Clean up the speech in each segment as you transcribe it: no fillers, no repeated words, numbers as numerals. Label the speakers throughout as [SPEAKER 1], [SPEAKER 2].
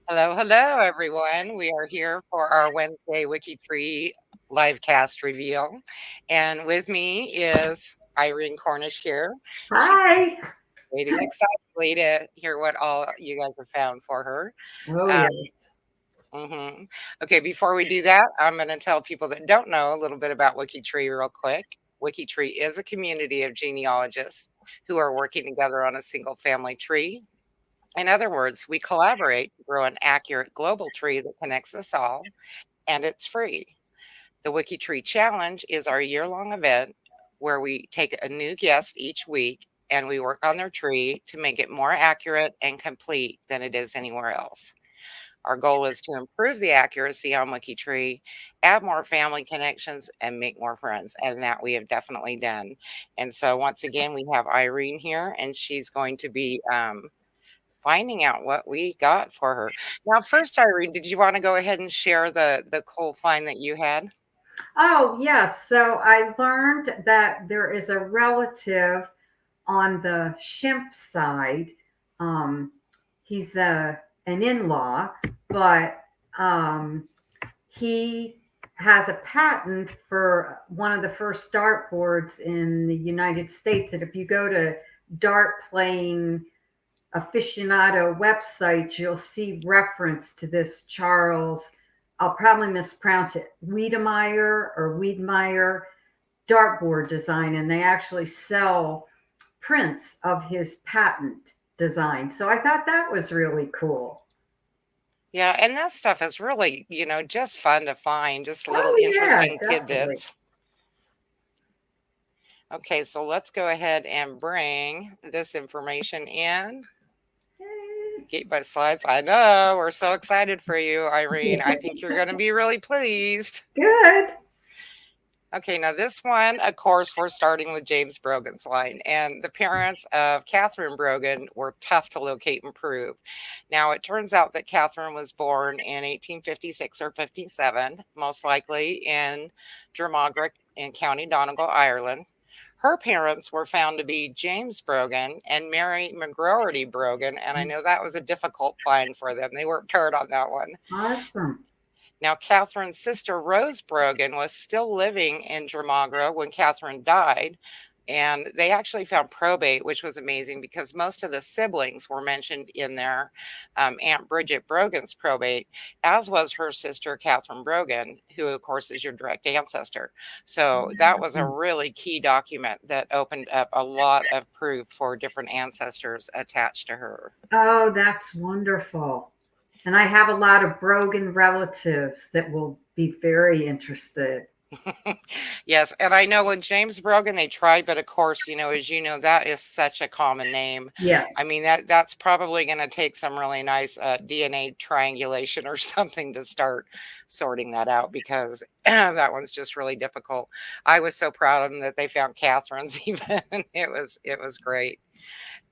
[SPEAKER 1] Hello, hello, everyone. We are here for our Wednesday WikiTree live cast reveal. And with me is Irene Cornish here. She's
[SPEAKER 2] Hi.
[SPEAKER 1] waiting excitedly to hear what all you guys have found for her.
[SPEAKER 2] Oh,
[SPEAKER 1] Uh,
[SPEAKER 2] yeah.
[SPEAKER 1] mhm. Okay, before we do that, I'm going to tell people that don't know a little bit about WikiTree real quick. WikiTree is a community of genealogists who are working together on a single family tree. In other words, we collaborate to grow an accurate global tree that connects us all, and it's free. The WikiTree Challenge is our year long event where we take a new guest each week and we work on their tree to make it more accurate and complete than it is anywhere else. Our goal is to improve the accuracy on WikiTree, add more family connections, and make more friends. And that we have definitely done. And so, once again, we have Irene here, and she's going to be finding out what we got for her. Now, first, Irene, did you want to go ahead and share the cool find that you had?
[SPEAKER 2] Oh, yes. So I learned that there is a relative on the Schimpf side. Um, he's an in law, but um, he has a patent for one of the first dartboards in the United States. And if you go to dart playing aficionado website, you'll see reference to this Charles, I'll probably mispronounce it, Wiedemeyer or Wiedemeyer dartboard design, and they actually sell prints of his patent design. So I thought that was really cool.
[SPEAKER 1] Yeah, and that stuff is really, just fun to find, just little
[SPEAKER 2] Oh, yeah,
[SPEAKER 1] interesting
[SPEAKER 2] definitely.
[SPEAKER 1] tidbits. Okay, so let's go ahead and bring this information in. Get my slides. I know, we're so excited for you, Irene. I think you're going to be really pleased.
[SPEAKER 2] Good.
[SPEAKER 1] Okay, now this one, of course, we're starting with James Brogan's line. And the parents of Catherine Brogan were tough to locate and prove. Now, it turns out that Catherine was born in 1856 or 57, most likely in Drumagric in County Donegal, Ireland. Her parents were found to be James Brogan and Mary McGroarty Brogan, and I know that was a difficult find for them. They worked hard on that one.
[SPEAKER 2] Awesome.
[SPEAKER 1] Now, Catherine's sister, Rose Brogan, was still living in Dramagra when Catherine died. And they actually found probate, which was amazing because most of the siblings were mentioned in their Aunt Bridget Brogan's probate, as was her sister, Catherine Brogan, who, of course, is your direct ancestor. So that was a really key document that opened up a lot of proof for different ancestors attached to her.
[SPEAKER 2] Oh, that's wonderful. And I have a lot of Brogan relatives that will be very interested.
[SPEAKER 1] Yes, and I know with James Brogan they tried, but of course, as you know, that is such a common name. I
[SPEAKER 2] Yes.
[SPEAKER 1] mean that's probably going to take some really nice DNA triangulation or something to start sorting that out because that one's just really difficult. I was so proud of them that they found Catherine's even. It was great.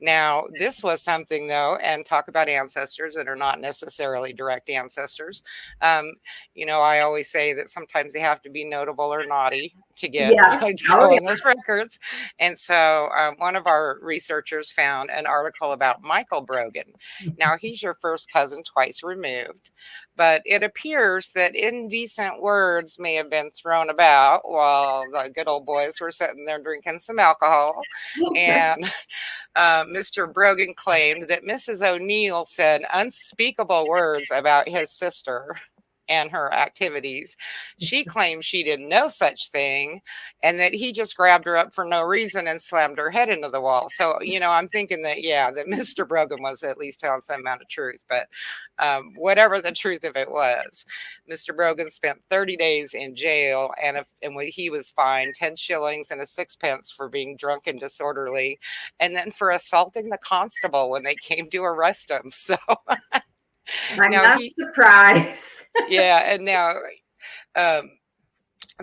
[SPEAKER 1] Now, this was something though, and talk about ancestors that are not necessarily direct ancestors. Um, I always say that sometimes they have to be notable or naughty to get
[SPEAKER 2] Yes.
[SPEAKER 1] to
[SPEAKER 2] Oh,
[SPEAKER 1] go in
[SPEAKER 2] yeah.
[SPEAKER 1] those records. And so, one of our researchers found an article about Michael Brogan. Now, he's your first cousin twice removed, but it appears that indecent words may have been thrown about while the good old boys were sitting there drinking some alcohol, and Mr. Brogan claimed that Mrs. O'Neill said unspeakable words about his sister and her activities. She claimed she did no such thing and that he just grabbed her up for no reason and slammed her head into the wall. So, I'm thinking that, yeah, that Mr. Brogan was at least telling some amount of truth. But whatever the truth of it was, Mr. Brogan spent 30 days in jail and when he was fined 10 shillings and a sixpence for being drunk and disorderly and then for assaulting the constable when they came to arrest him. So
[SPEAKER 2] I'm
[SPEAKER 1] now
[SPEAKER 2] not surprised.
[SPEAKER 1] yeah, and now um,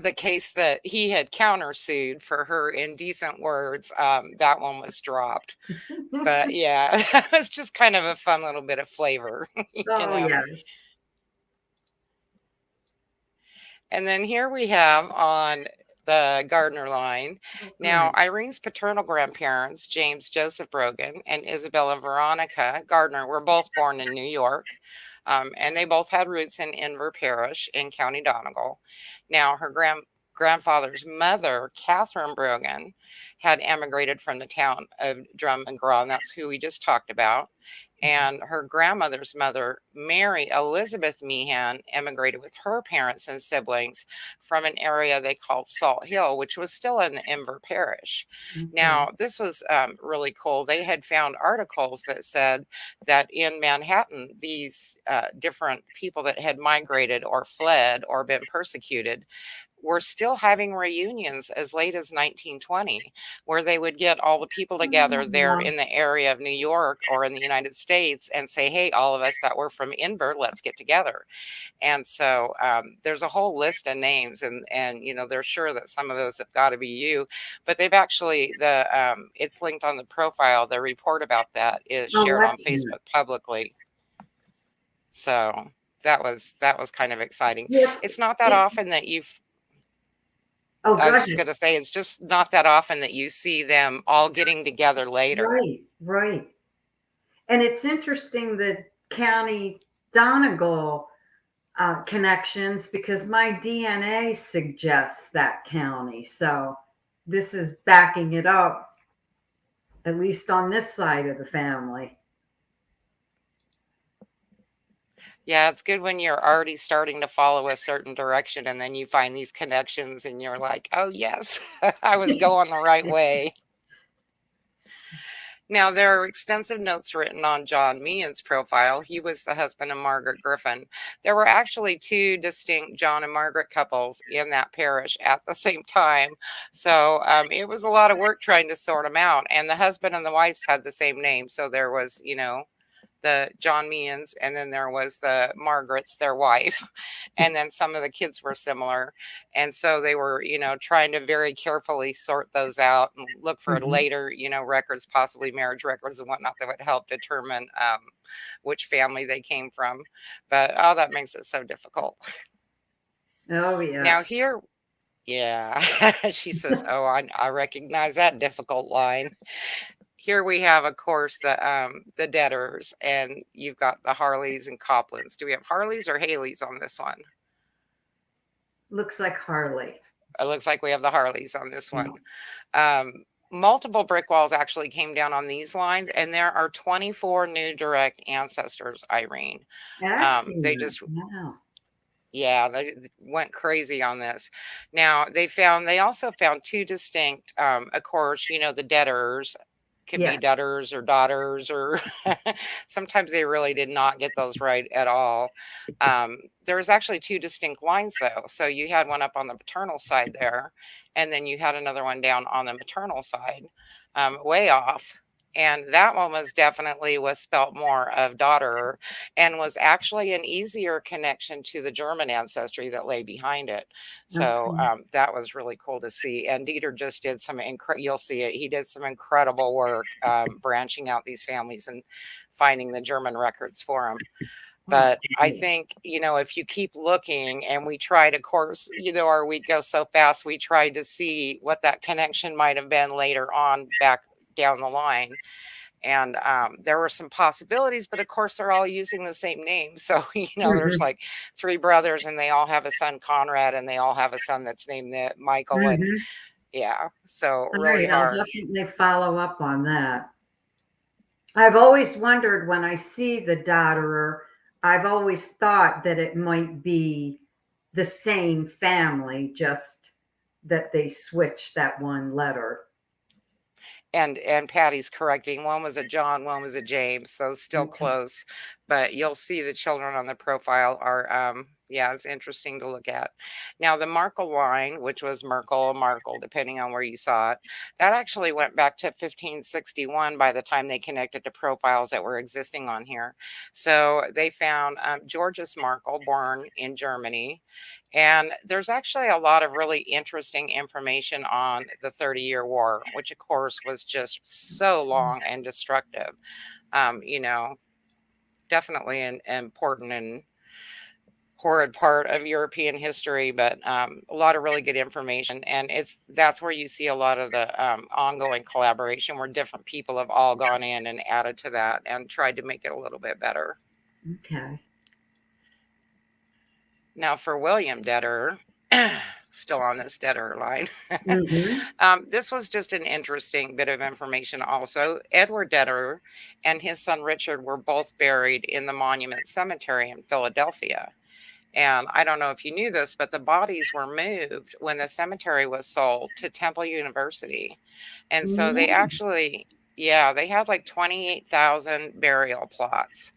[SPEAKER 1] the case that he had countersued for her indecent words, that one was dropped. But yeah, it was just kind of a fun little bit of flavor, you
[SPEAKER 2] Oh,
[SPEAKER 1] know.
[SPEAKER 2] yes.
[SPEAKER 1] And then here we have on the Gardiner line.
[SPEAKER 2] Oh,
[SPEAKER 1] Now,
[SPEAKER 2] good.
[SPEAKER 1] Irene's paternal grandparents, James Joseph Brogan and Isabella Veronica Gardiner, were both born in New York. And they both had roots in Inver Parish in County Donegal. Now, her grandfather's mother, Catherine Brogan, had emigrated from the town of Drum and Gras, and that's who we just talked about. And her grandmother's mother, Mary Elizabeth Meehan, emigrated with her parents and siblings from an area they called Salt Hill, which was still in the Inver Parish.
[SPEAKER 2] Okay.
[SPEAKER 1] Now, this was really cool. They had found articles that said that in Manhattan, these different people that had migrated or fled or been persecuted were still having reunions as late as 1920, where they would get all the people together there
[SPEAKER 2] Oh,
[SPEAKER 1] in the area of New York or in the United States and say, hey, all of us that were from Inver, let's get together. And so there's a whole list of names, and they're sure that some of those have got to be you, but they've actually it's linked on the profile. The report about that is shared on
[SPEAKER 2] excellent.
[SPEAKER 1] Facebook publicly. So that was kind of exciting.
[SPEAKER 2] Yes.
[SPEAKER 1] It's not that often that you've
[SPEAKER 2] Oh,
[SPEAKER 1] I
[SPEAKER 2] go
[SPEAKER 1] was just
[SPEAKER 2] ahead.
[SPEAKER 1] going to say, it's just not that often that you see them all getting together later.
[SPEAKER 2] Right, right. And it's interesting that County Donegal connections because my DNA suggests that county. So this is backing it up, at least on this side of the family.
[SPEAKER 1] Yeah, it's good when you're already starting to follow a certain direction and then you find these connections and you're like, oh, yes, I was going the right way. Now, there are extensive notes written on John Meehan's profile. He was the husband of Margaret Griffin. There were actually two distinct John and Margaret couples in that parish at the same time. So it was a lot of work trying to sort them out. And the husband and the wives had the same name. So there was, the John Meehan's, and then there was the Margaret's, their wife, and then some of the kids were similar, and so they were, trying to very carefully sort those out and look for
[SPEAKER 2] Mhm.
[SPEAKER 1] later, records, possibly marriage records and whatnot, that would help determine which family they came from. But oh, that makes it so difficult.
[SPEAKER 2] Oh,
[SPEAKER 1] Now
[SPEAKER 2] yes.
[SPEAKER 1] here, yeah, she says, "Oh, I recognize that difficult line." Here we have, of course, the Detterers, and you've got the Harleys and Coplans. Do we have Harleys or Haleys on this one?
[SPEAKER 2] Looks like Harley.
[SPEAKER 1] It looks like we have the Harleys on this
[SPEAKER 2] Yeah.
[SPEAKER 1] one. Multiple brick walls actually came down on these lines, and there are 24 new direct ancestors, Irene. They
[SPEAKER 2] Excellent.
[SPEAKER 1] just,
[SPEAKER 2] Wow.
[SPEAKER 1] yeah, they went crazy on this. Now, they also found two distinct, of course, the Detterers could be
[SPEAKER 2] Yes.
[SPEAKER 1] dutters or daughters, or sometimes they really did not get those right at all. There was actually two distinct lines though. So you had one up on the paternal side there, and then you had another one down on the maternal side, way off. And that one was spelt more of daughter, and was actually an easier connection to the German ancestry that lay behind it. So
[SPEAKER 2] Okay.
[SPEAKER 1] that was really cool to see. And Dieter just did you'll see it. He did some incredible work branching out these families and finding the German records for them.
[SPEAKER 2] Oh,
[SPEAKER 1] But I
[SPEAKER 2] cool.
[SPEAKER 1] think, if you keep looking, and we tried, of course, our week goes so fast, we tried to see what that connection might have been later on back down the line. And there were some possibilities, but of course, they're all using the same name. So, there's
[SPEAKER 2] Mhm.
[SPEAKER 1] like three brothers, and they all have a son, Conrad, and they all have a son that's named Michael. And
[SPEAKER 2] Mhm.
[SPEAKER 1] yeah, so
[SPEAKER 2] All
[SPEAKER 1] really
[SPEAKER 2] right. I'll
[SPEAKER 1] hard.
[SPEAKER 2] definitely follow up on that. I've always wondered when I see the Dotterer, I've always thought that it might be the same family, just that they switched that one letter.
[SPEAKER 1] And Patty's correcting. One was a John, one was a James, so still
[SPEAKER 2] Okay.
[SPEAKER 1] close. But you'll see the children on the profile are, yeah, it's interesting to look at. Now, the Markle line, which was Merkel or Markle, depending on where you saw it, that actually went back to 1561 by the time they connected to profiles that were existing on here. So they found Georges Markle, born in Germany. And there's actually a lot of really interesting information on the 30-Year War, which, of course, was just so long and destructive. Um, you know, Definitely important and horrid part of European history, but a lot of really good information. And that's where you see a lot of the ongoing collaboration where different people have all gone in and added to that and tried to make it a little bit better.
[SPEAKER 2] Okay.
[SPEAKER 1] Now for William Detterer, still on this Detterer line. This was just an interesting bit of information also. Edward Detterer and his son Richard were both buried in the Monument Cemetery in Philadelphia. And I don't know if you knew this, but the bodies were moved when the cemetery was sold to Temple University. And so they actually, they had like 28,000 burial plots.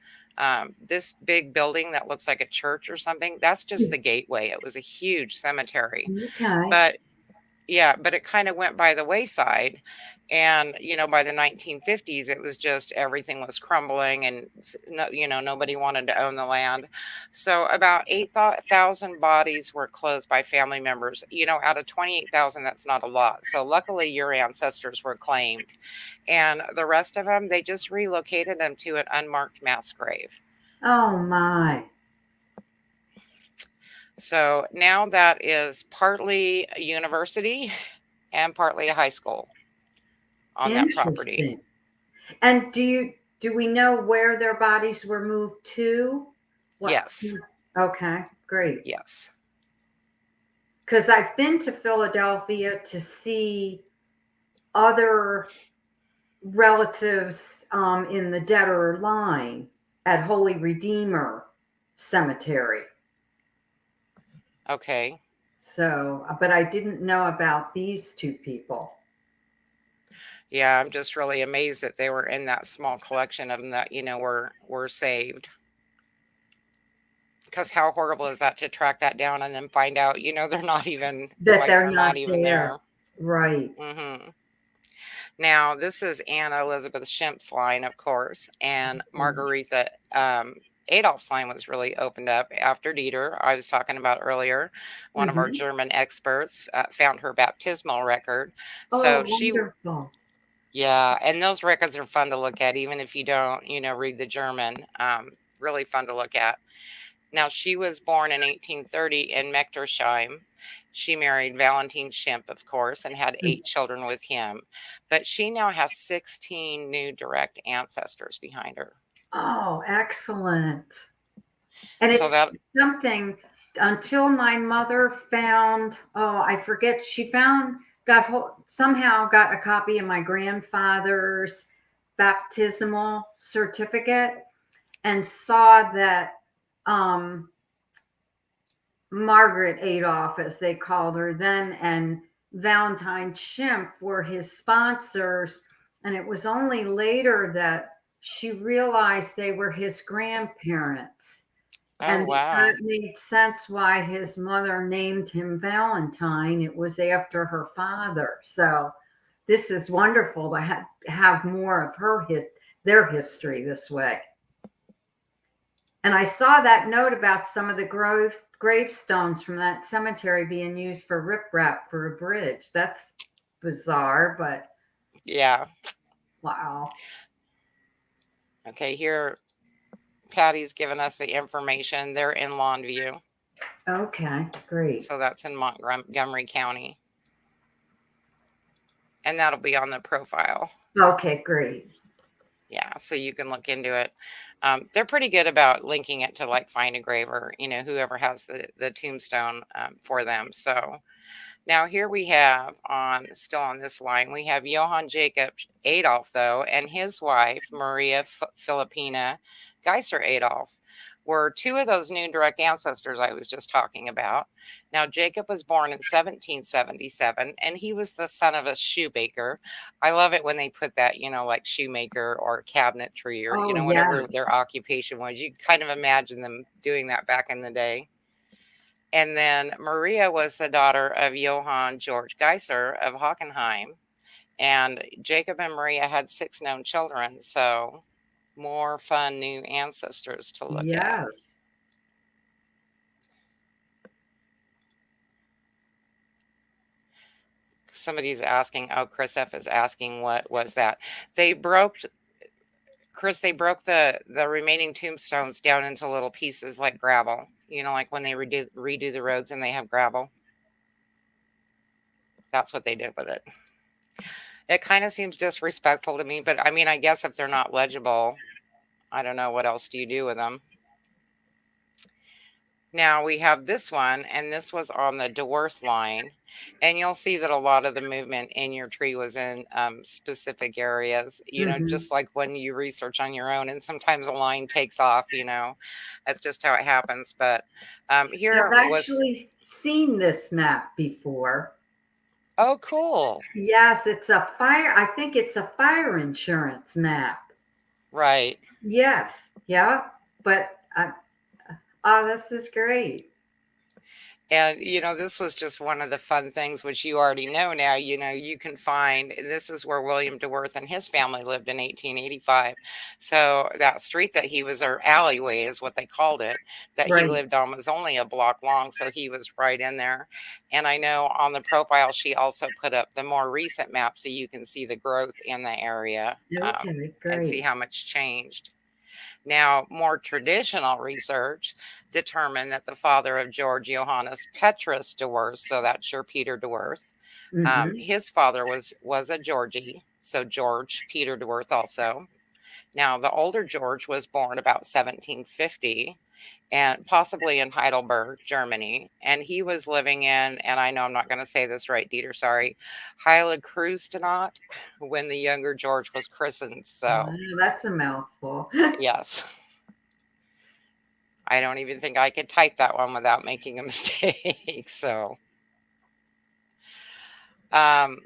[SPEAKER 1] This big building that looks like a church or something, that's just the gateway. It was a huge cemetery.
[SPEAKER 2] Okay.
[SPEAKER 1] But it kind of went by the wayside. And, by the 1950s, it was just everything was crumbling and, nobody wanted to own the land. So about 8,000 bodies were closed by family members. Out of 28,000, that's not a lot. So luckily, your ancestors were claimed. And the rest of them, they just relocated them to an unmarked mass grave.
[SPEAKER 2] Oh, my.
[SPEAKER 1] So now that is partly a university and partly a high school on that property.
[SPEAKER 2] And do we know where their bodies were moved to?
[SPEAKER 1] Yes.
[SPEAKER 2] Okay, great.
[SPEAKER 1] Yes.
[SPEAKER 2] Because I've been to Philadelphia to see other relatives in the Detterer line at Holy Redeemer Cemetery.
[SPEAKER 1] Okay.
[SPEAKER 2] So, but I didn't know about these two people.
[SPEAKER 1] Yeah, I'm just really amazed that they were in that small collection of them that, were saved. Because how horrible is that to track that down and then find out, they're not even
[SPEAKER 2] They're not
[SPEAKER 1] even there.
[SPEAKER 2] Right.
[SPEAKER 1] Mm-hmm. Now, this is Anna Elizabeth Schimpf's line, of course, and Margaretha Adolph's line was really opened up after Detterer, I was talking about earlier. One of our German experts found her baptismal record. So
[SPEAKER 2] wonderful.
[SPEAKER 1] Yeah, and those records are fun to look at, even if you don't, read the German. Really fun to look at. Now, she was born in 1830 in Mechtersheim. She married Valentin Schimpf, of course, and had 8 children with him. But she now has 16 new direct ancestors behind her.
[SPEAKER 2] Oh, excellent. And
[SPEAKER 1] So
[SPEAKER 2] it's something until my mother found, I forget, somehow got a copy of my grandfather's baptismal certificate and saw that Margaret Adolph, as they called her then, and Valentine Schimpf were his sponsors. And it was only later that she realized they were his grandparents. And that made sense why his mother named him Valentine. It was after her father. So this is wonderful to have more of their history this way. And I saw that note about some of the gravestones from that cemetery being used for riprap for a bridge. That's bizarre, but
[SPEAKER 1] yeah.
[SPEAKER 2] Wow.
[SPEAKER 1] Okay, here Patty's given us the information. They're in Longview.
[SPEAKER 2] Okay, great.
[SPEAKER 1] So that's in Montgomery County. And that'll be on the profile.
[SPEAKER 2] Okay, great.
[SPEAKER 1] Yeah, so you can look into it. They're pretty good about linking it to like Find a Grave or, whoever has the tombstone for them. So now here we have still on this line, we have Johann Jacob Adolph, though, and his wife, Maria Philippina Geiser Adolph, were 2 of those new direct ancestors I was just talking about. Now, Jacob was born in 1777, and he was the son of a shoemaker. I love it when they put that, like shoemaker or cabinetry or, whatever their occupation was. You kind of imagine them doing that back in the day. And then Maria was the daughter of Johann George Geiser of Hockenheim. And Jacob and Maria had 6 known children. So more fun new ancestors to look at. Somebody's asking, Chris F is asking, what was that? They broke the remaining tombstones down into little pieces like gravel, like when they redo the roads and they have gravel. That's what they did with it. It kind of seems disrespectful to me, but I mean, I guess if they're not legible, I don't know what else do you do with them. Now we have this one, and this was on the DeWorth line, and you'll see that a lot of the movement in your tree was in specific areas,
[SPEAKER 2] Hmm.
[SPEAKER 1] just like when you research on your own, and sometimes a line takes off, that's just how it happens. But here
[SPEAKER 2] I've
[SPEAKER 1] was,
[SPEAKER 2] actually seen this map before.
[SPEAKER 1] oh, cool.
[SPEAKER 2] Yes, it's a fire. I think it's a fire insurance map.
[SPEAKER 1] Right.
[SPEAKER 2] Yes, yeah, but oh, this is great.
[SPEAKER 1] And, this was just one of the fun things, which you already know now. You can find this is where William DeWorth and his family lived in 1885. So that street that he was, or alleyway is what they called it, that he
[SPEAKER 2] Right.
[SPEAKER 1] lived on was only a block long. So he was right in there. And I know on the profile, she also put up the more recent map so you can see the growth in the area,
[SPEAKER 2] Okay,
[SPEAKER 1] and see
[SPEAKER 2] great.
[SPEAKER 1] how much changed. Now, more traditional research determined that the father of George Johannes Petrus DeWorth, so that's your Peter DeWorth,
[SPEAKER 2] Hmm.
[SPEAKER 1] his father was a Georgie, so George Peter DeWorth also. Now, the older George was born about 1750 and possibly in Heidelberg, Germany. And he was living in, and I know I'm not going to say this right, Dieter, sorry, Heiligkreuztenat when the younger George was christened. So,
[SPEAKER 2] Wow, that's a mouthful.
[SPEAKER 1] yes. I don't even think I could type that one without making a mistake. So, um,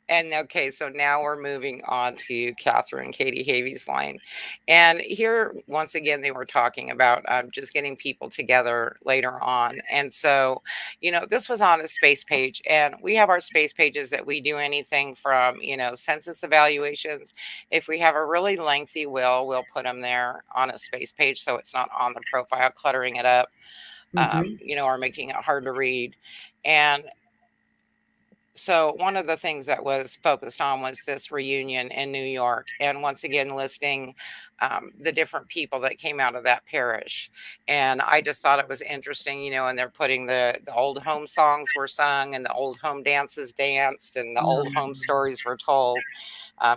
[SPEAKER 1] and okay, so now we're moving on to Catherine Katie Havey's line. And here, once again, they were talking about just getting people together later on. And so, this was on a space page. And we have our space pages that we do anything from, census evaluations. If we have a really lengthy will, we'll put them there on a space page so it's not on the profile, cluttering it up,
[SPEAKER 2] Hmm.
[SPEAKER 1] or making it hard to read. And so one of the things that was focused on was this reunion in New York, and once again listing the different people that came out of that parish. And I just thought it was interesting, and they're putting the old home songs were sung, and the old home dances danced, and the old home stories were told,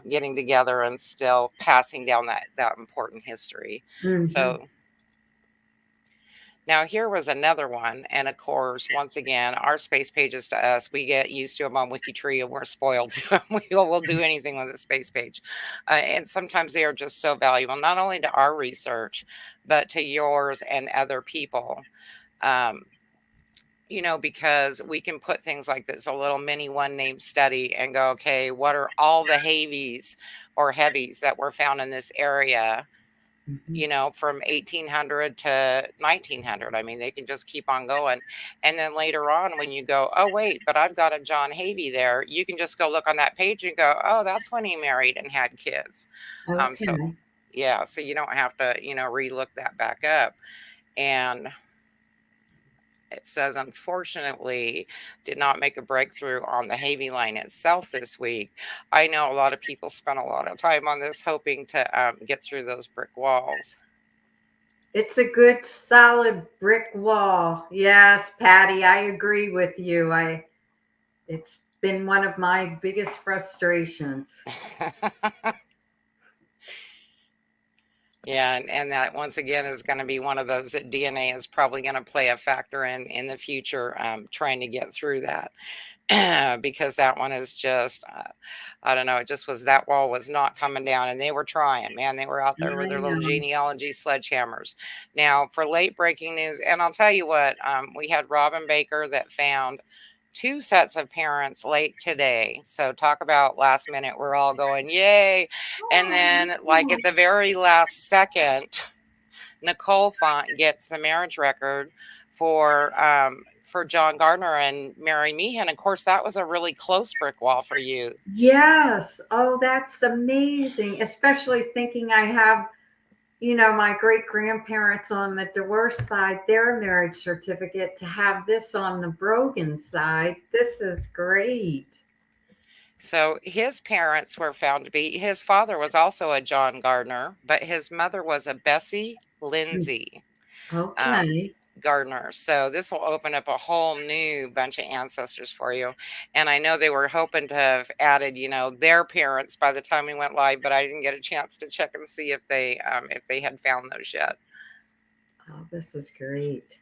[SPEAKER 1] getting together and still passing down that important history.
[SPEAKER 2] Hmm.
[SPEAKER 1] So now, here was another one. And of course, once again, our space pages to us, we get used to them on WikiTree and we're spoiled to them. We'll do anything with a space page. And sometimes they are just so valuable, not only to our research, but to yours and other people. Um, because we can put things like this, a little mini one name study, and go, okay, what are all the Havies or heavies that were found in this area?
[SPEAKER 2] Hmm.
[SPEAKER 1] From 1800 to 1900. I mean, they can just keep on going. And then later on, when you go, oh, wait, but I've got a John Havey there, you can just go look on that page and go, oh, that's when he married and had kids. So,
[SPEAKER 2] Okay.
[SPEAKER 1] yeah, so you don't have to, relook that back up. And it says, unfortunately, did not make a breakthrough on the Havey line itself this week. I know a lot of people spent a lot of time on this hoping to get through those brick walls.
[SPEAKER 2] It's a good solid brick wall. Yes, Patty, I agree with you. It's been one of my biggest frustrations.
[SPEAKER 1] Yeah, and that once again is going to be one of those that DNA is probably going to play a factor in the future, trying to get through that. Because that one is just, I don't know, it just was, that wall was not coming down, and they were trying, man. They were out there with
[SPEAKER 2] I
[SPEAKER 1] their little
[SPEAKER 2] know.
[SPEAKER 1] genealogy sledgehammers. Now, for late breaking news, and I'll tell you what, we had Robin Baker that found two sets of parents late today. So talk about last minute. We're all going, yay. And then, like at the very last second, Nicole Font gets the marriage record for John Gardiner and Mary Meehan. Of course, that was a really close brick wall for you.
[SPEAKER 2] Yes. Oh, that's amazing. Especially thinking I have, my great grandparents on the divorce side, their marriage certificate, to have this on the Brogan side. This is great.
[SPEAKER 1] So his parents were found to be, his father was also a John Gardner, but his mother was a Bessie Lindsay. Um,
[SPEAKER 2] Okay.
[SPEAKER 1] Gardiner. So this will open up a whole new bunch of ancestors for you. And I know they were hoping to have added, their parents by the time we went live, but I didn't get a chance to check and see if they had found those yet.
[SPEAKER 2] Oh, this is great.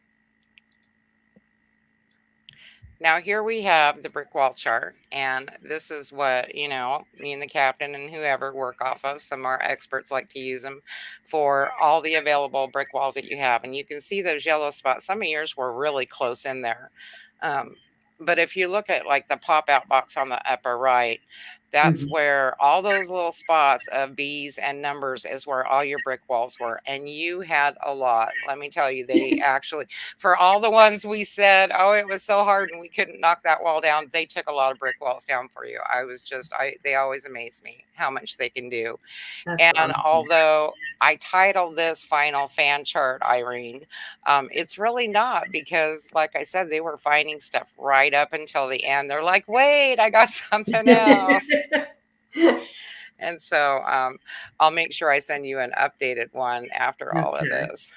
[SPEAKER 1] Now here we have the brick wall chart, and this is what, me and the captain and whoever work off of. Some of our experts like to use them for all the available brick walls that you have. And you can see those yellow spots. Some of yours were really close in there. But if you look at like the pop-out box on the upper right, that's where all those little spots of B's and numbers is where all your brick walls were. And you had a lot. Let me tell you, they actually, for all the ones we said, oh, it was so hard and we couldn't knock that wall down, they took a lot of brick walls down for you. They always amaze me how much they can do.
[SPEAKER 2] That's
[SPEAKER 1] And
[SPEAKER 2] awesome.
[SPEAKER 1] although I titled this Final Fan Chart, Irene, it's really not, because like I said, they were finding stuff right up until the end. They're like, wait, I got something else. And so I'll make sure I send you an updated one after all of this.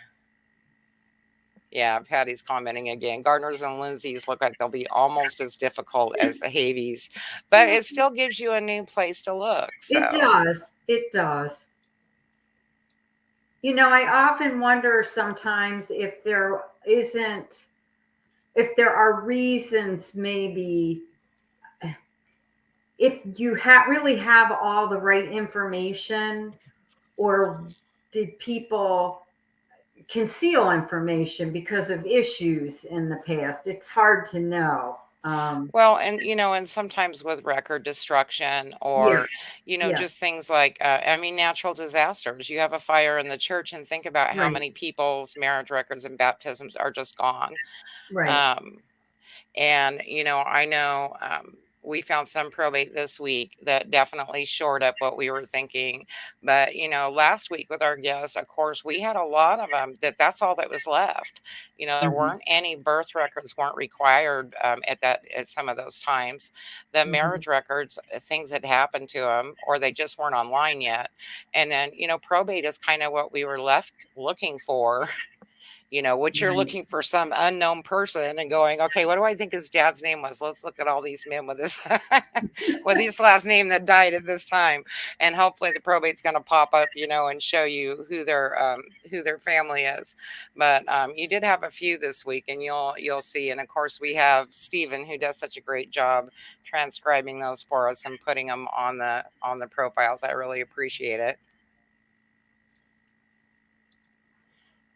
[SPEAKER 1] Yeah, Patty's commenting again. Gardners and Lindsay's look like they'll be almost as difficult as the Havies, but it still gives you a new place to look. So.
[SPEAKER 2] It does. It does. I often wonder sometimes if there are reasons, maybe if you really have all the right information, or did people conceal information because of issues in the past? It's hard to know.
[SPEAKER 1] Well, and sometimes with record destruction, or,
[SPEAKER 2] Yes.
[SPEAKER 1] just things like, natural disasters. You have a fire in the church, and think about how
[SPEAKER 2] Right.
[SPEAKER 1] many people's marriage records and baptisms are just gone.
[SPEAKER 2] Right.
[SPEAKER 1] And, I know we found some probate this week that definitely shored up what we were thinking. But, last week with our guest, of course, we had a lot of them that's all that was left. There weren't any birth records weren't required at some of those times. The marriage records, things had happened to them, or they just weren't online yet. And then, probate is kind of what we were left looking for. What you're looking for, some unknown person, and going, okay, what do I think his dad's name was? Let's look at all these men with this with his last name that died at this time, and hopefully the probate's going to pop up, and show you who their family is. But you did have a few this week, and you'll see. And of course, we have Stephen, who does such a great job transcribing those for us and putting them on the profiles. I really appreciate it.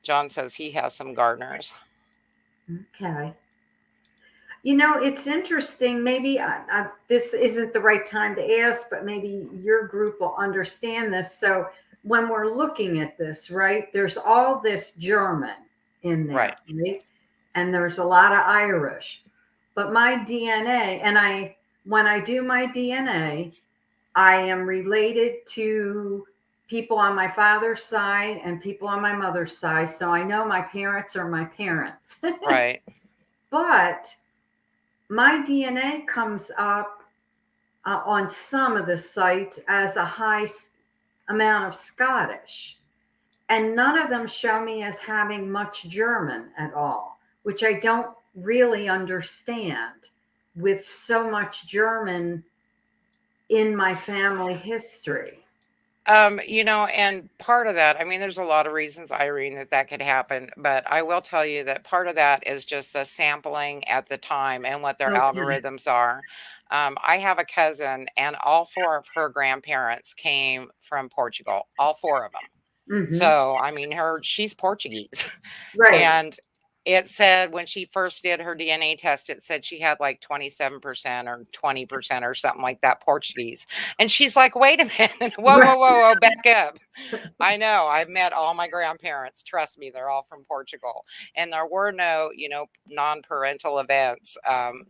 [SPEAKER 1] John says he has some Gardners.
[SPEAKER 2] Okay. It's interesting. Maybe this isn't the right time to ask, but maybe your group will understand this. So when we're looking at this, right, there's all this German in there, right? And there's a lot of Irish. But my DNA, and when I do my DNA, I am related to people on my father's side and people on my mother's side. So I know my parents are my parents.
[SPEAKER 1] Right.
[SPEAKER 2] But my DNA comes up on some of the sites as a high amount of Scottish. And none of them show me as having much German at all, which I don't really understand, with so much German in my family history.
[SPEAKER 1] And part of that, there's a lot of reasons, Irene, that could happen, but I will tell you that part of that is just the sampling at the time and what their algorithms are. I have a cousin, and all four of her grandparents came from Portugal, all four of them. So, she's Portuguese.
[SPEAKER 2] Right.
[SPEAKER 1] And it said when she first did her DNA test, it said she had like 27% or 20% or something like that Portuguese. And she's like, wait a minute. Whoa, back up. I know. I've met all my grandparents. Trust me, they're all from Portugal. And there were no, non-parental events,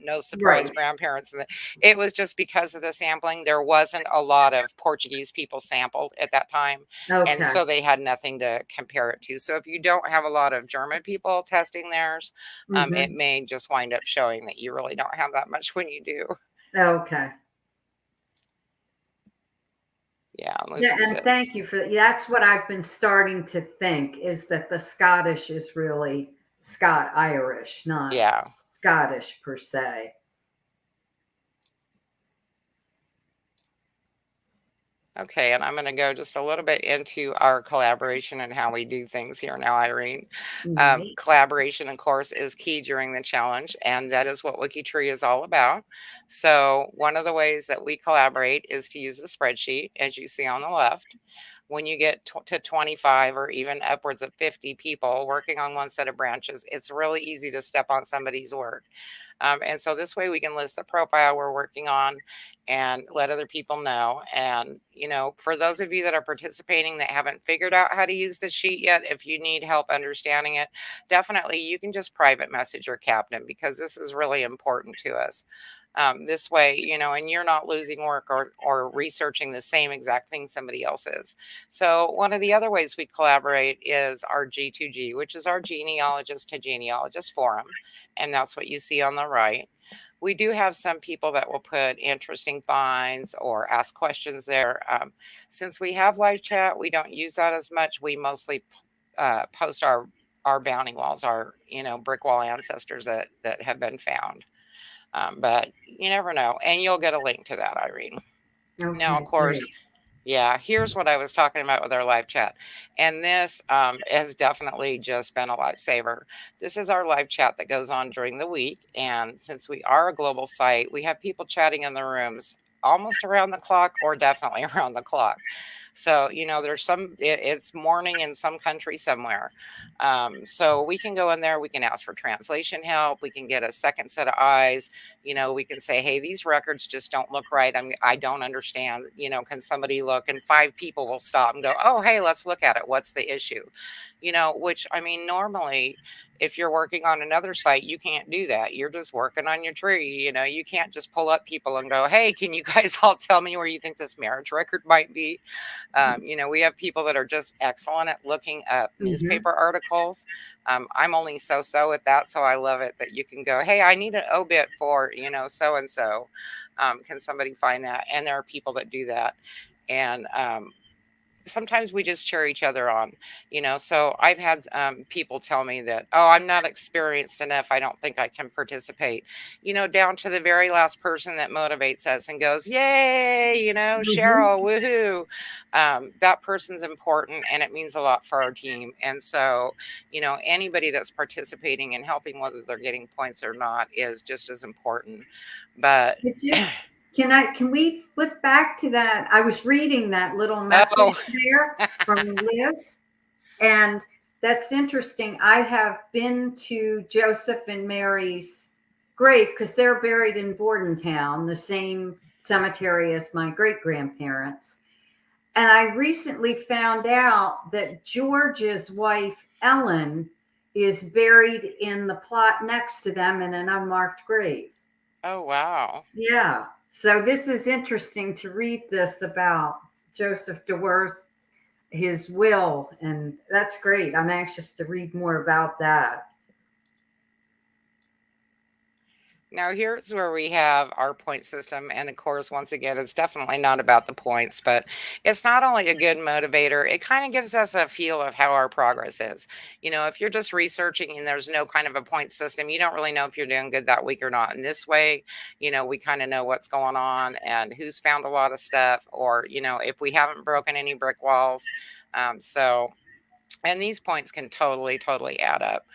[SPEAKER 1] no surprise grandparents. And it was just because of the sampling. There wasn't a lot of Portuguese people sampled at that time. And so they had nothing to compare it to. So if you don't have a lot of German people testing theirs, it may just wind up showing that you really don't have that much when you do.
[SPEAKER 2] Okay.
[SPEAKER 1] Yeah,
[SPEAKER 2] and thank you for that. That's what I've been starting to think, is that the Scottish is really Irish, not
[SPEAKER 1] Yeah.
[SPEAKER 2] Scottish per se.
[SPEAKER 1] Okay, and I'm going to go just a little bit into our collaboration and how we do things here now, Irene.
[SPEAKER 2] Right.
[SPEAKER 1] Collaboration, of course, is key during the challenge, and that is what WikiTree is all about. So, one of the ways that we collaborate is to use the spreadsheet, as you see on the left. When you get to 25 or even upwards of 50 people working on one set of branches, it's really easy to step on somebody's work. And so this way we can list the profile we're working on and let other people know. And, for those of you that are participating that haven't figured out how to use the sheet yet, if you need help understanding it, definitely you can just private message your captain, because this is really important to us. This way, and you're not losing work or researching the same exact thing somebody else is. So one of the other ways we collaborate is our G2G, which is our genealogist to genealogist forum. And that's what you see on the right. We do have some people that will put interesting finds or ask questions there. Since we have live chat, we don't use that as much. We mostly post our bounty walls, our brick wall ancestors that have been found. But you never know, and you'll get a link to that, Irene. Now, of
[SPEAKER 2] Okay,
[SPEAKER 1] course,
[SPEAKER 2] great.
[SPEAKER 1] yeah, here's what I was talking about with our live chat. And this has definitely just been a lifesaver. This is our live chat that goes on during the week. And since we are a global site, we have people chatting in the rooms almost around the clock or definitely around the clock. So, there's it's morning in some country somewhere. So we can go in there, we can ask for translation help, we can get a second set of eyes. We can say, hey, these records just don't look right. I don't understand. Can somebody look? And 5 people will stop and go, oh, hey, let's look at it. What's the issue? Which, I mean, normally if you're working on another site, you can't do that. You're just working on your tree. You can't just pull up people and go, hey, can you guys all tell me where you think this marriage record might be? We have people that are just excellent at looking up
[SPEAKER 2] Mm-hmm.
[SPEAKER 1] newspaper articles. I'm only so at that, so I love it that you can go, hey, I need an obit for, so and so. Can somebody find that? And there are people that do that. And sometimes we just cheer each other on, so I've had people tell me that, oh, I'm not experienced enough, I don't think I can participate, down to the very last person that motivates us and goes, yay,
[SPEAKER 2] Mm-hmm.
[SPEAKER 1] Cheryl, woohoo. That person's important, and it means a lot for our team. And so, anybody that's participating and helping, whether they're getting points or not, is just as important. But
[SPEAKER 2] Could you, can we flip back to that? I was reading that little
[SPEAKER 1] oh,
[SPEAKER 2] message there from Liz, and that's interesting. I have been to Joseph and Mary's grave because they're buried in Bordentown, the same cemetery as my great grandparents. And I recently found out that George's wife, Ellen, is buried in the plot next to them in an unmarked grave.
[SPEAKER 1] oh, wow.
[SPEAKER 2] Yeah. So this is interesting to read this about Joseph DeWorth, his will, and that's great. I'm anxious to read more about that.
[SPEAKER 1] Now, here's where we have our point system. And of course, once again, it's definitely not about the points, but it's not only a good motivator, it kind of gives us a feel of how our progress is. If you're just researching and there's no kind of a point system, you don't really know if you're doing good that week or not. And this way, we kind of know what's going on and who's found a lot of stuff, or, if we haven't broken any brick walls. And these points can totally add up.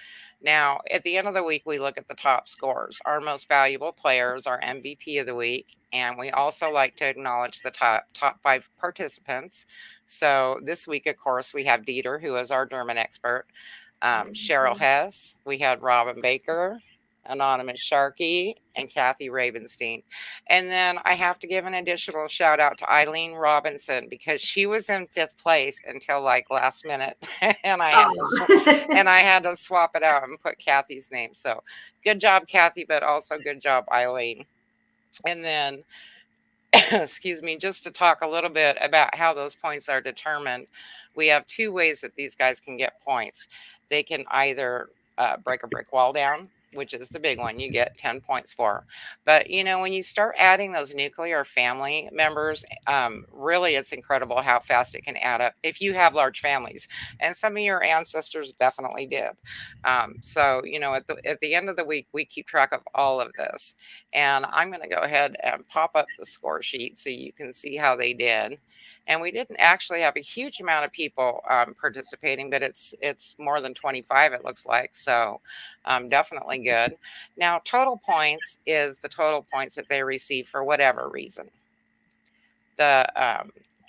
[SPEAKER 1] Now, at the end of the week, we look at the top scores, our most valuable players, our MVP of the week, and we also like to acknowledge the top 5 participants. So this week, of course, we have Dieter, who is our German expert, Cheryl Hess, we had Robin Baker, Anonymous Sharkey, and Kathy Ravenstein. And then I have to give an additional shout out to Eileen Robinson, because she was in 5th place until like last minute, and
[SPEAKER 2] Oh.
[SPEAKER 1] I had to swap it out and put Kathy's name. So good job, Kathy, but also good job, Eileen. And then, excuse me, just to talk a little bit about how those points are determined, we have 2 ways that these guys can get points. They can either break a brick wall down, which is the big one, you get 10 points for. But when you start adding those nuclear family members, really it's incredible how fast it can add up if you have large families. And some of your ancestors definitely did. So at the end of the week, we keep track of all of this. And I'm going to go ahead and pop up the score sheet so you can see how they did. And we didn't actually have a huge amount of people participating, but it's more than 25, it looks like. So definitely good. Now, total points is the total points that they receive for whatever reason. The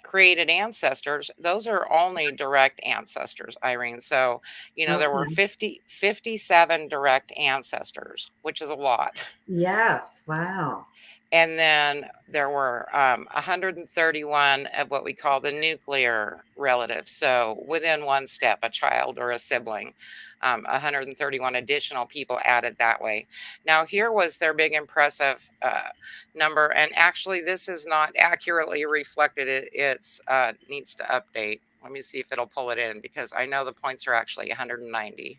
[SPEAKER 1] created ancestors, those are only direct ancestors, Irene. So, there were
[SPEAKER 2] Okay.
[SPEAKER 1] 57 direct ancestors, which is a lot.
[SPEAKER 2] Yes. Wow.
[SPEAKER 1] And then there were 131 of what we call the nuclear relatives. So within one step, a child or a sibling, 131 additional people added that way. Now, here was their big impressive number. And actually, this is not accurately reflected. It's needs to update. Let me see if it'll pull it in, because I know the points are actually 190.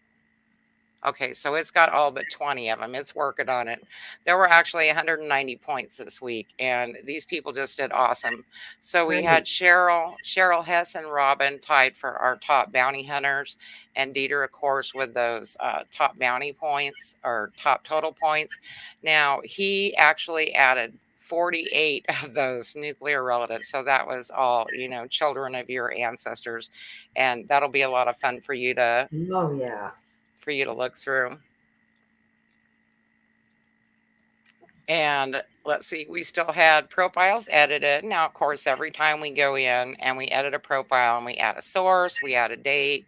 [SPEAKER 1] Okay, so it's got all but 20 of them. It's working on it. There were actually 190 points this week, and these people just did awesome. So we had
[SPEAKER 2] Great.
[SPEAKER 1] Cheryl Hess and Robin tied for our top bounty hunters, and Detterer, of course, with those top bounty points or top total points. Now, he actually added 48 of those nuclear relatives. So that was all, children of your ancestors. And that'll be a lot of fun for you to
[SPEAKER 2] Oh, yeah.
[SPEAKER 1] look through. And let's see, we still had profiles edited. Now, of course, every time we go in and we edit a profile and we add a source, we add a date,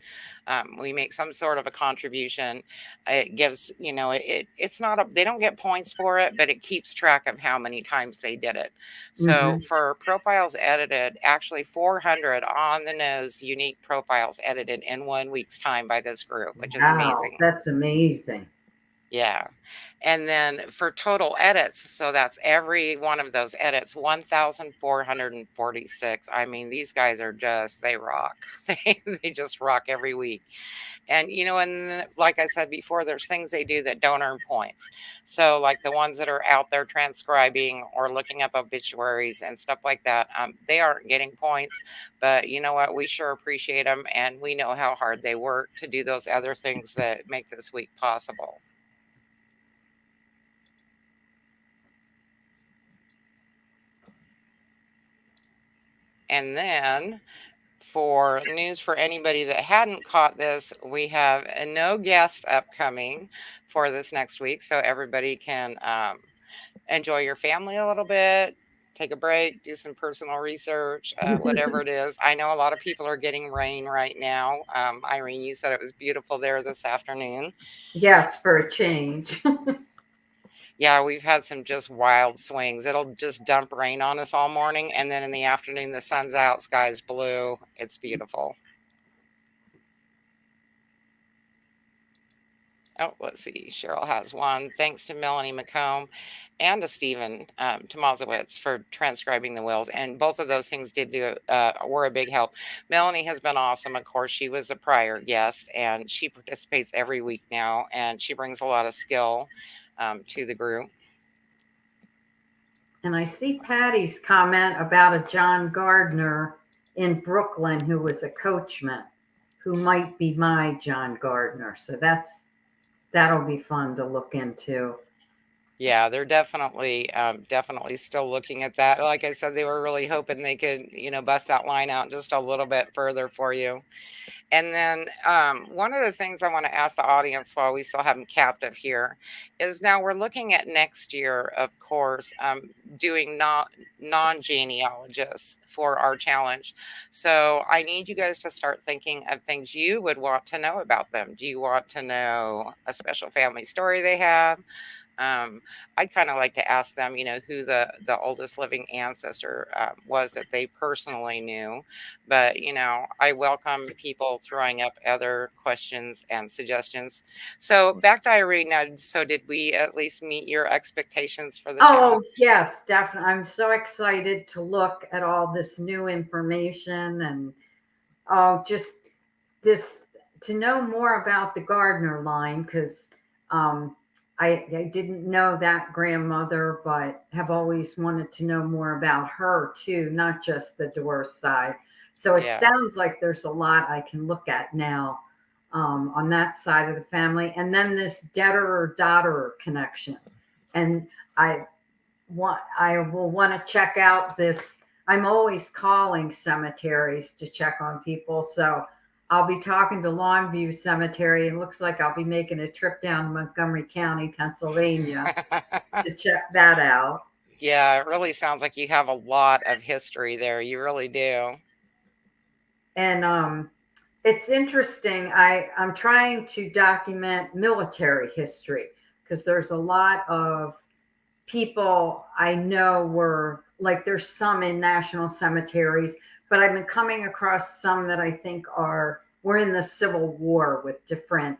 [SPEAKER 1] we make some sort of a contribution. It gives, it's not they don't get points for it, but it keeps track of how many times they did it. So
[SPEAKER 2] Hmm.
[SPEAKER 1] for profiles edited, actually 400 on the nose unique profiles edited in 1 week's time by this group, which is
[SPEAKER 2] Wow.
[SPEAKER 1] amazing.
[SPEAKER 2] That's amazing.
[SPEAKER 1] Yeah. And then for total edits, so that's every one of those edits, 1,446. I mean, these guys are they rock. They just rock every week. And, like I said before, there's things they do that don't earn points. So, like the ones that are out there transcribing or looking up obituaries and stuff like that, they aren't getting points. But you know what? We sure appreciate them. And we know how hard they work to do those other things that make this week possible. And then for news for anybody that hadn't caught this, we have a no guest upcoming for this next week. So everybody can enjoy your family a little bit, take a break, do some personal research, whatever it is. I know a lot of people are getting rain right now. Irene, you said it was beautiful there this afternoon.
[SPEAKER 2] Yes, for a change.
[SPEAKER 1] Yeah, we've had some just wild swings. It'll just dump rain on us all morning, and then in the afternoon, the sun's out, sky's blue. It's beautiful. Oh, let's see. Cheryl has one. Thanks to Melanie McComb and to Stephen Tomazowitz for transcribing the wills. And both of those things were a big help. Melanie has been awesome. Of course, she was a prior guest, and she participates every week now, and she brings a lot of skill to the group.
[SPEAKER 2] And I see Patty's comment about a John Gardiner in Brooklyn who was a coachman, who might be my John Gardiner. So that'll be fun to look into.
[SPEAKER 1] Yeah, they're definitely still looking at that. Like I said, they were really hoping they could, bust that line out just a little bit further for you. And then one of the things I want to ask the audience while we still have them captive here is, now we're looking at next year, of course, doing non-genealogists for our challenge. So I need you guys to start thinking of things you would want to know about them. Do you want to know a special family story they have? I'd kind of like to ask them, who the oldest living ancestor was that they personally knew. But, I welcome people throwing up other questions and suggestions. So back to Irene now. So did we at least meet your expectations for the
[SPEAKER 2] Oh,
[SPEAKER 1] challenge?
[SPEAKER 2] yes, definitely. I'm so excited to look at all this new information and just this to know more about the Gardner line, because I didn't know that grandmother, but have always wanted to know more about her too, not just the DeWorth side. So it
[SPEAKER 1] Yeah.
[SPEAKER 2] sounds like there's a lot I can look at now on that side of the family. And then this Detterer daughter connection. And I I will want to check out this. I'm always calling cemeteries to check on people. So I'll be talking to Longview Cemetery. It looks like I'll be making a trip down to Montgomery County, Pennsylvania to check that out.
[SPEAKER 1] Yeah, it really sounds like you have a lot of history there. You really do.
[SPEAKER 2] And it's interesting. I'm trying to document military history because there's a lot of people I know were like, there's some in national cemeteries, but I've been coming across some that I think were in the Civil War with different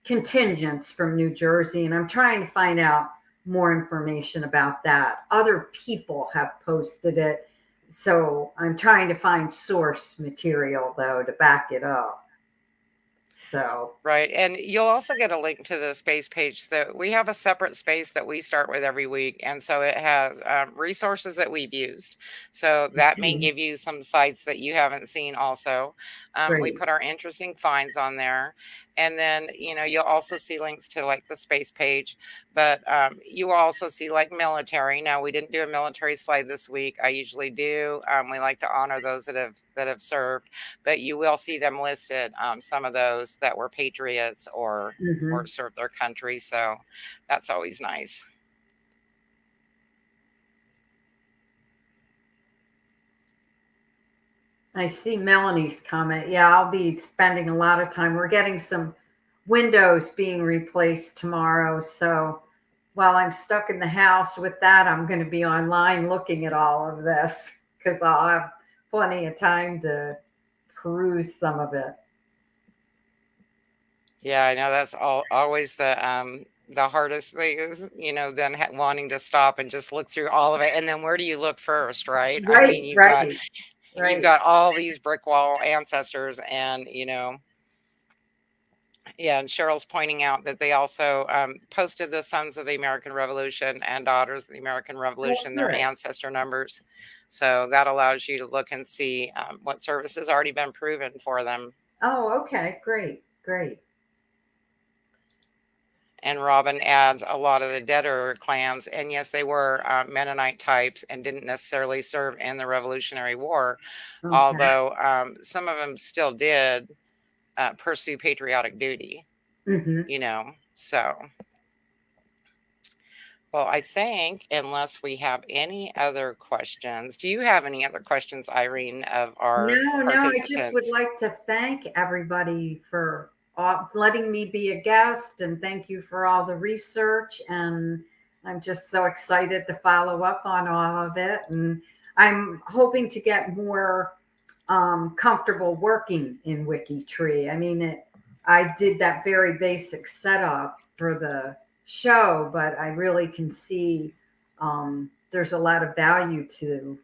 [SPEAKER 2] contingents from New Jersey, and I'm trying to find out more information about that. Other people have posted it, so I'm trying to find source material though to back it up. So
[SPEAKER 1] Right. And you'll also get a link to the space page that we have a separate space that we start with every week. And so it has resources that we've used. So that may
[SPEAKER 2] okay,
[SPEAKER 1] give you some sites that you haven't seen also. We
[SPEAKER 2] great.
[SPEAKER 1] put our interesting finds on there. And then, you'll also see links to like the space page, but you will also see like military. Now, we didn't do a military slide this week. I usually do. We like to honor those that have served, but you will see them listed. Some of those that were patriots or
[SPEAKER 2] Hmm.
[SPEAKER 1] served their country. So that's always nice.
[SPEAKER 2] I see Melanie's comment. Yeah, I'll be spending a lot of time. We're getting some windows being replaced tomorrow. So while I'm stuck in the house with that, I'm going to be online looking at all of this because I'll have plenty of time to peruse some of it.
[SPEAKER 1] Yeah, I know that's always the hardest thing is, then wanting to stop and just look through all of it. And then where do you look first, right? I mean,
[SPEAKER 2] Right, right,
[SPEAKER 1] you've
[SPEAKER 2] right.
[SPEAKER 1] got all these brick wall ancestors and, yeah, and Cheryl's pointing out that they also posted the Sons of the American Revolution and Daughters of the American
[SPEAKER 2] Oh,
[SPEAKER 1] Revolution, their
[SPEAKER 2] good.
[SPEAKER 1] ancestor numbers. So that allows you to look and see what service has already been proven for them.
[SPEAKER 2] Oh, okay. Great, great.
[SPEAKER 1] And Robin adds a lot of the Detterer clans, and yes, they were Mennonite types and didn't necessarily serve in the Revolutionary War,
[SPEAKER 2] Okay.
[SPEAKER 1] although some of them still did pursue patriotic duty,
[SPEAKER 2] Hmm.
[SPEAKER 1] So. Well, I think unless we have any other questions, do you have any other questions, Irene, of our
[SPEAKER 2] No, no, I just would
[SPEAKER 1] participants?
[SPEAKER 2] like to thank everybody for letting me be a guest and thank you for all the research. And I'm just so excited to follow up on all of it. And I'm hoping to get more comfortable working in WikiTree. I mean, I did that very basic setup for the show, but I really can see there's a lot of value to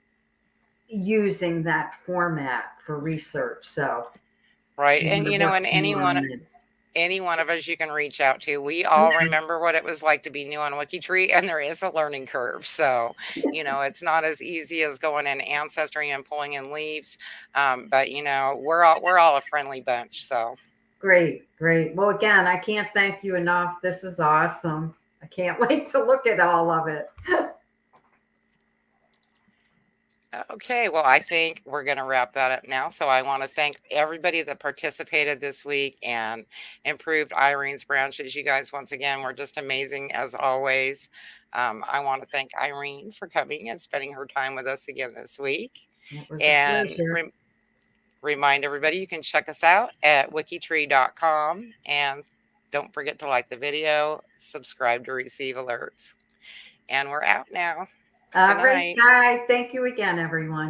[SPEAKER 2] using that format for research. So
[SPEAKER 1] Right.
[SPEAKER 2] I'm
[SPEAKER 1] And,
[SPEAKER 2] going to work
[SPEAKER 1] and
[SPEAKER 2] some more on it.
[SPEAKER 1] any one of us you can reach out to. We all
[SPEAKER 2] Okay.
[SPEAKER 1] remember what it was like to be new on WikiTree, and there is a learning curve. So, it's not as easy as going in Ancestry and pulling in leaves. But we're all a friendly bunch. So
[SPEAKER 2] Great, great. Well, again, I can't thank you enough. This is awesome. I can't wait to look at all of it.
[SPEAKER 1] okay, well, I think we're going to wrap that up now. So I want to thank everybody that participated this week and improved Irene's branches. You guys, once again, were just amazing as always. I want to thank Irene for coming and spending her time with us again this week.
[SPEAKER 2] It was a
[SPEAKER 1] And
[SPEAKER 2] pleasure.
[SPEAKER 1] remind everybody you can check us out at wikitree.com. And don't forget to like the video, subscribe to receive alerts. And we're out now. Good
[SPEAKER 2] All right,
[SPEAKER 1] night.
[SPEAKER 2] bye. Thank you again, everyone.